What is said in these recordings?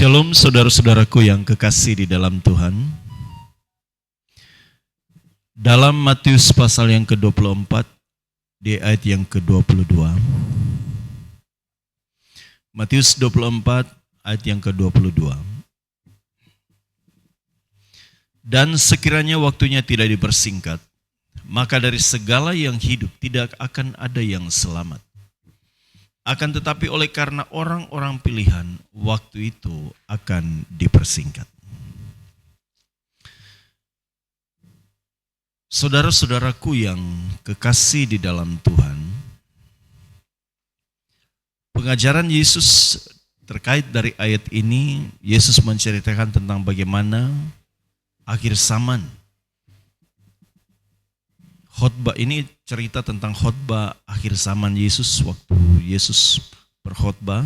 Shalom saudara-saudaraku yang kekasih di dalam Tuhan. Dalam Matius pasal yang ke-24 di ayat yang ke-22. Matius 24 ayat yang ke-22. Dan sekiranya waktunya tidak dipersingkat, maka dari segala yang hidup tidak akan ada yang selamat. Akan tetapi oleh karena orang-orang pilihan, waktu itu akan dipersingkat. Saudara-saudaraku yang kekasih di dalam Tuhan, pengajaran Yesus terkait dari ayat ini, Yesus menceritakan tentang bagaimana akhir zaman. Khotbah ini cerita tentang khotbah akhir zaman Yesus waktu Yesus berkhotbah,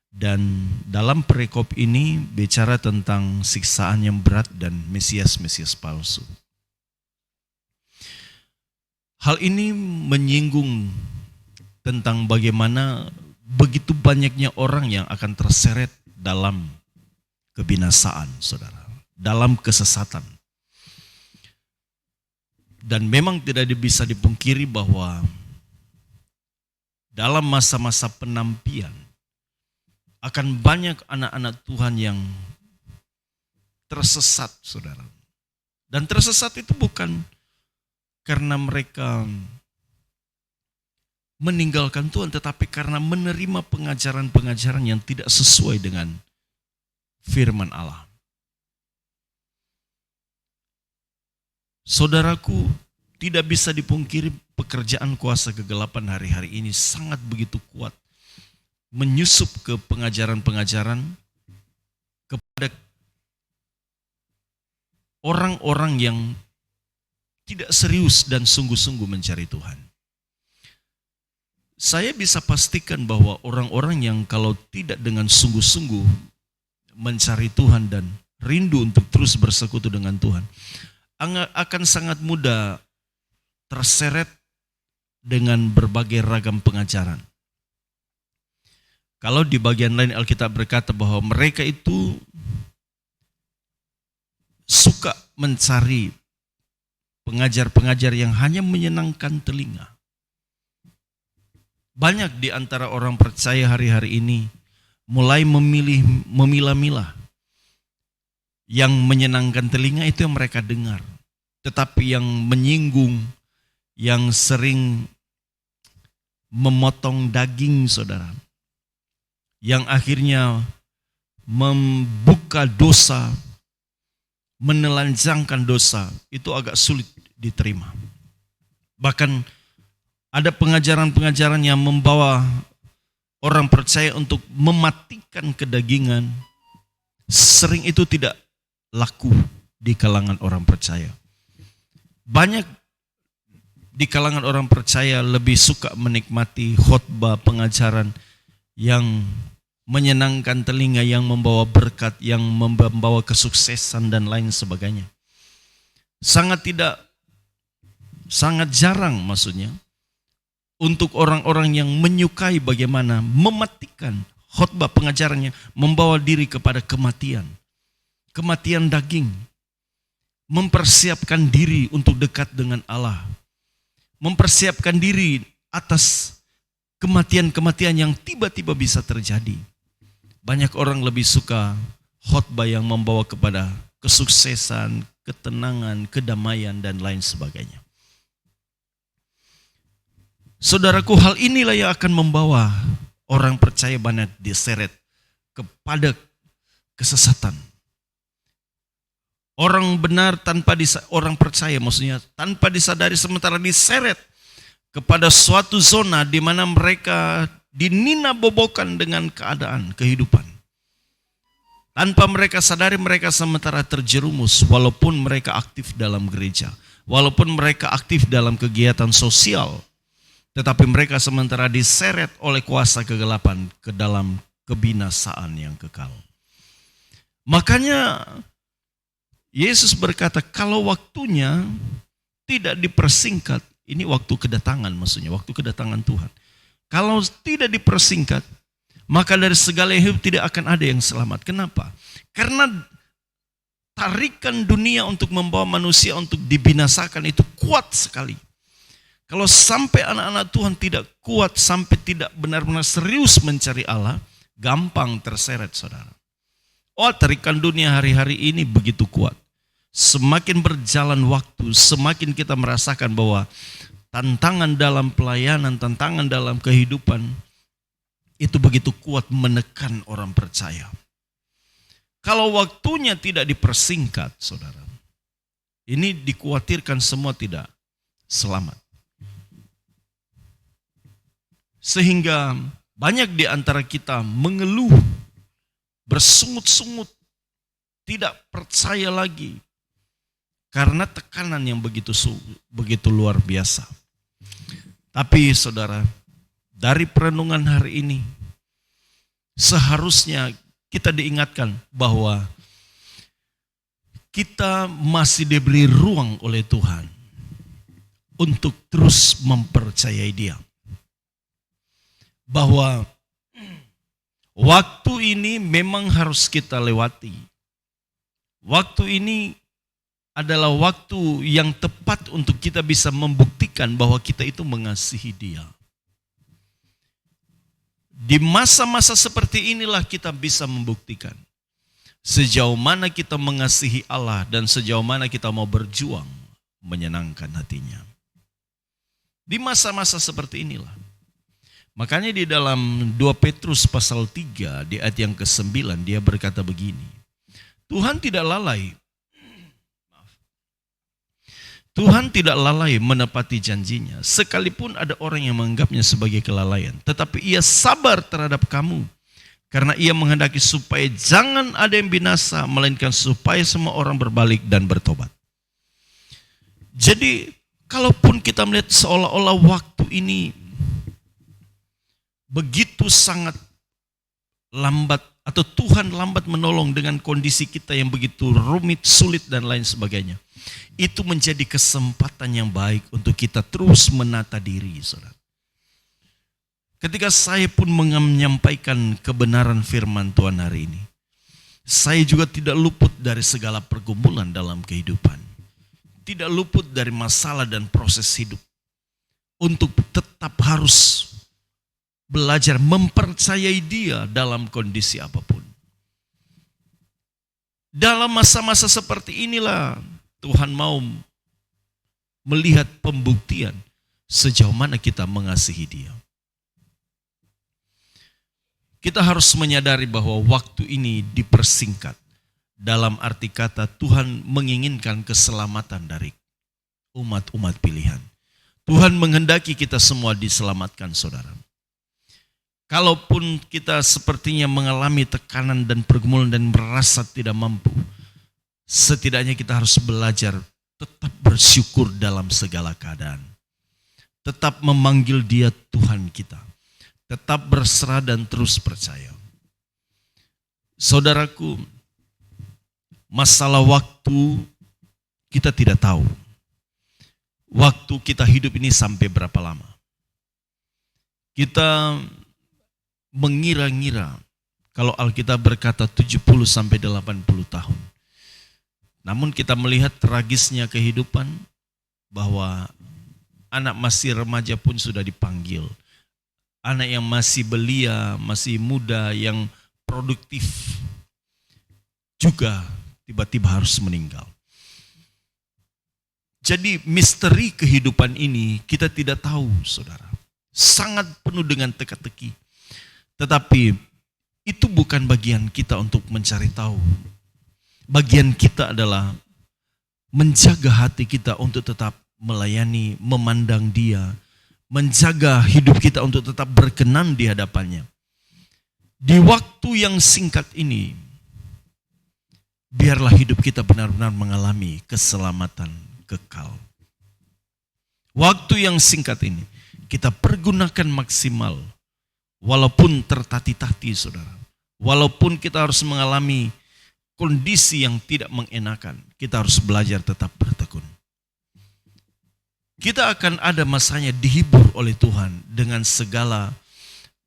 dan dalam perikop ini bicara tentang siksaan yang berat dan Mesias palsu. Hal ini menyinggung tentang bagaimana begitu banyaknya orang yang akan terseret dalam kebinasaan, saudara, dalam kesesatan. Dan memang tidak bisa dipungkiri bahwa dalam masa-masa penampian akan banyak anak-anak Tuhan yang tersesat, saudara. Dan tersesat itu bukan karena mereka meninggalkan Tuhan, tetapi karena menerima pengajaran-pengajaran yang tidak sesuai dengan firman Allah. Saudaraku, tidak bisa dipungkiri pekerjaan kuasa kegelapan hari-hari ini sangat begitu kuat. Menyusup ke pengajaran-pengajaran kepada orang-orang yang tidak serius dan sungguh-sungguh mencari Tuhan. Saya bisa pastikan bahwa orang-orang yang kalau tidak dengan sungguh-sungguh mencari Tuhan dan rindu untuk terus bersekutu dengan Tuhan, akan sangat mudah terseret dengan berbagai ragam pengajaran. Kalau di bagian lain Alkitab berkata bahwa mereka itu suka mencari pengajar-pengajar yang hanya menyenangkan telinga. Banyak di antara orang percaya hari-hari ini mulai memilah-milah. Yang menyenangkan telinga itu yang mereka dengar. Tetapi yang menyinggung, yang sering memotong daging, saudara, yang akhirnya membuka dosa, menelanjangkan dosa, itu agak sulit diterima. Bahkan ada pengajaran-pengajaran yang membawa orang percaya untuk mematikan kedagingan, sering itu tidak laku di kalangan orang percaya. Banyak di kalangan orang percaya lebih suka menikmati khotbah pengajaran yang menyenangkan telinga, yang membawa berkat, yang membawa kesuksesan dan lain sebagainya. Sangat jarang maksudnya untuk orang-orang yang menyukai bagaimana mematikan khotbah pengajarannya membawa diri kepada kematian daging, mempersiapkan diri untuk dekat dengan Allah, mempersiapkan diri atas kematian-kematian yang tiba-tiba bisa terjadi. Banyak orang lebih suka khotbah yang membawa kepada kesuksesan, ketenangan, kedamaian, dan lain sebagainya. Saudaraku, hal inilah yang akan membawa orang percaya banyak diseret kepada kesesatan. Orang benar orang percaya maksudnya tanpa disadari sementara diseret kepada suatu zona di mana mereka dininabobokan dengan keadaan kehidupan. Tanpa mereka sadari mereka sementara terjerumus walaupun mereka aktif dalam gereja, walaupun mereka aktif dalam kegiatan sosial, tetapi mereka sementara diseret oleh kuasa kegelapan ke dalam kebinasaan yang kekal. Makanya Yesus berkata, kalau waktunya tidak dipersingkat, ini waktu kedatangan maksudnya, waktu kedatangan Tuhan. Kalau tidak dipersingkat, maka dari segala yang hidup tidak akan ada yang selamat. Kenapa? Karena tarikan dunia untuk membawa manusia untuk dibinasakan itu kuat sekali. Kalau sampai anak-anak Tuhan tidak kuat, sampai tidak benar-benar serius mencari Allah, gampang terseret, saudara. Oh, tarikan dunia hari-hari ini begitu kuat. Semakin berjalan waktu, semakin kita merasakan bahwa tantangan dalam pelayanan, tantangan dalam kehidupan, itu begitu kuat menekan orang percaya. Kalau waktunya tidak dipersingkat, saudara, ini dikhawatirkan semua tidak selamat. Sehingga banyak di antara kita mengeluh, bersungut-sungut, tidak percaya lagi, karena tekanan yang begitu luar biasa. Tapi saudara, dari perenungan hari ini, seharusnya kita diingatkan bahwa kita masih diberi ruang oleh Tuhan untuk terus mempercayai Dia. Bahwa waktu ini memang harus kita lewati. Waktu ini adalah waktu yang tepat untuk kita bisa membuktikan bahwa kita itu mengasihi Dia. Di masa-masa seperti inilah kita bisa membuktikan sejauh mana kita mengasihi Allah dan sejauh mana kita mau berjuang menyenangkan hatinya. Di masa-masa seperti inilah. Makanya di dalam 2 Petrus pasal 3 di ayat yang ke-9 dia berkata begini. Tuhan tidak lalai. Tuhan tidak lalai menepati janjinya, sekalipun ada orang yang menganggapnya sebagai kelalaian. Tetapi Ia sabar terhadap kamu, karena Ia menghendaki supaya jangan ada yang binasa, melainkan supaya semua orang berbalik dan bertobat. Jadi, kalaupun kita melihat seolah-olah waktu ini begitu sangat lambat, atau Tuhan lambat menolong dengan kondisi kita yang begitu rumit, sulit, dan lain sebagainya. Itu menjadi kesempatan yang baik untuk kita terus menata diri, saudara. Ketika saya pun menyampaikan kebenaran firman Tuhan hari ini, saya juga tidak luput dari segala pergumulan dalam kehidupan. Tidak luput dari masalah dan proses hidup. Untuk tetap harus belajar mempercayai Dia dalam kondisi apapun. Dalam masa-masa seperti inilah Tuhan mau melihat pembuktian sejauh mana kita mengasihi Dia. Kita harus menyadari bahwa waktu ini dipersingkat. Dalam arti kata Tuhan menginginkan keselamatan dari umat-umat pilihan. Tuhan menghendaki kita semua diselamatkan, saudara. Kalaupun kita sepertinya mengalami tekanan dan pergumulan dan merasa tidak mampu, setidaknya kita harus belajar tetap bersyukur dalam segala keadaan. Tetap memanggil Dia Tuhan kita. Tetap berserah dan terus percaya. Saudaraku, masalah waktu kita tidak tahu. Waktu kita hidup ini sampai berapa lama. Kita mengira-ngira kalau Alkitab berkata 70 sampai 80 tahun. Namun kita melihat tragisnya kehidupan bahwa anak masih remaja pun sudah dipanggil. Anak yang masih belia, masih muda, yang produktif juga tiba-tiba harus meninggal. Jadi misteri kehidupan ini kita tidak tahu, saudara. Sangat penuh dengan teka-teki. Tetapi itu bukan bagian kita untuk mencari tahu. Bagian kita adalah menjaga hati kita untuk tetap melayani, memandang Dia, menjaga hidup kita untuk tetap berkenan di hadapannya. Di waktu yang singkat ini, biarlah hidup kita benar-benar mengalami keselamatan kekal. Waktu yang singkat ini, kita pergunakan maksimal. Walaupun tertati-tati, saudara. Walaupun kita harus mengalami kondisi yang tidak mengenakan, kita harus belajar tetap bertekun. Kita akan ada masanya dihibur oleh Tuhan dengan segala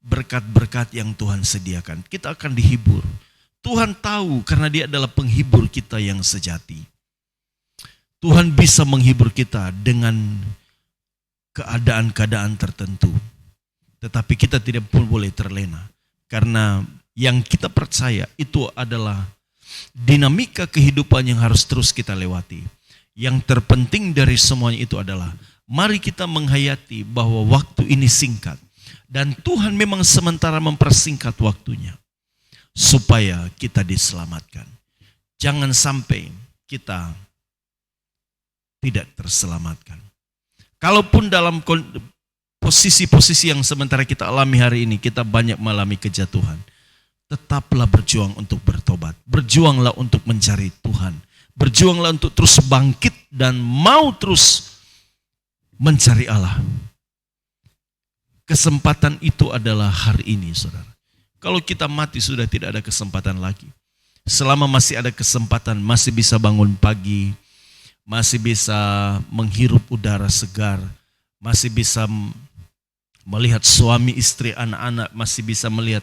berkat-berkat yang Tuhan sediakan. Kita akan dihibur. Tuhan tahu karena Dia adalah penghibur kita yang sejati. Tuhan bisa menghibur kita dengan keadaan-keadaan tertentu. Tetapi kita tidak pun boleh terlena. Karena yang kita percaya itu adalah dinamika kehidupan yang harus terus kita lewati. Yang terpenting dari semuanya itu adalah mari kita menghayati bahwa waktu ini singkat. Dan Tuhan memang sementara mempersingkat waktunya supaya kita diselamatkan. Jangan sampai kita tidak terselamatkan. Kalaupun dalam posisi-posisi yang sementara kita alami hari ini, kita banyak mengalami kejatuhan. Tetaplah berjuang untuk bertobat. Berjuanglah untuk mencari Tuhan. Berjuanglah untuk terus bangkit dan mau terus mencari Allah. Kesempatan itu adalah hari ini, saudara. Kalau kita mati sudah tidak ada kesempatan lagi. Selama masih ada kesempatan, masih bisa bangun pagi, masih bisa menghirup udara segar, masih bisa melihat suami, istri, anak-anak, masih bisa melihat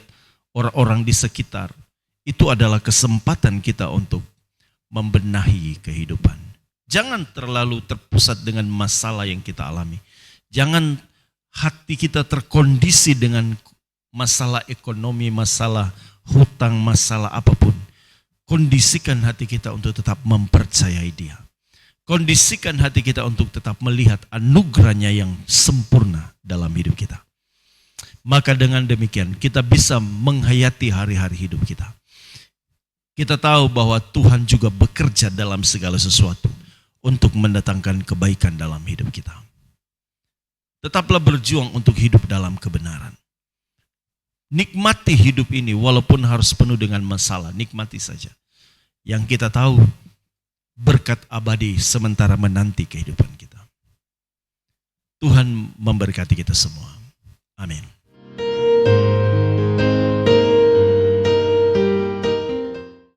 orang-orang di sekitar. Itu adalah kesempatan kita untuk membenahi kehidupan. Jangan terlalu terpusat dengan masalah yang kita alami. Jangan hati kita terkondisi dengan masalah ekonomi, masalah hutang, masalah apapun. Kondisikan hati kita untuk tetap mempercayai Dia. Kondisikan hati kita untuk tetap melihat anugerahnya yang sempurna dalam hidup kita. Maka dengan demikian kita bisa menghayati hari-hari hidup kita. Kita tahu bahwa Tuhan juga bekerja dalam segala sesuatu untuk mendatangkan kebaikan dalam hidup kita. Tetaplah berjuang untuk hidup dalam kebenaran. Nikmati hidup ini walaupun harus penuh dengan masalah, nikmati saja. Yang kita tahu berkat abadi sementara menanti kehidupan kita. Tuhan memberkati kita semua. Amin.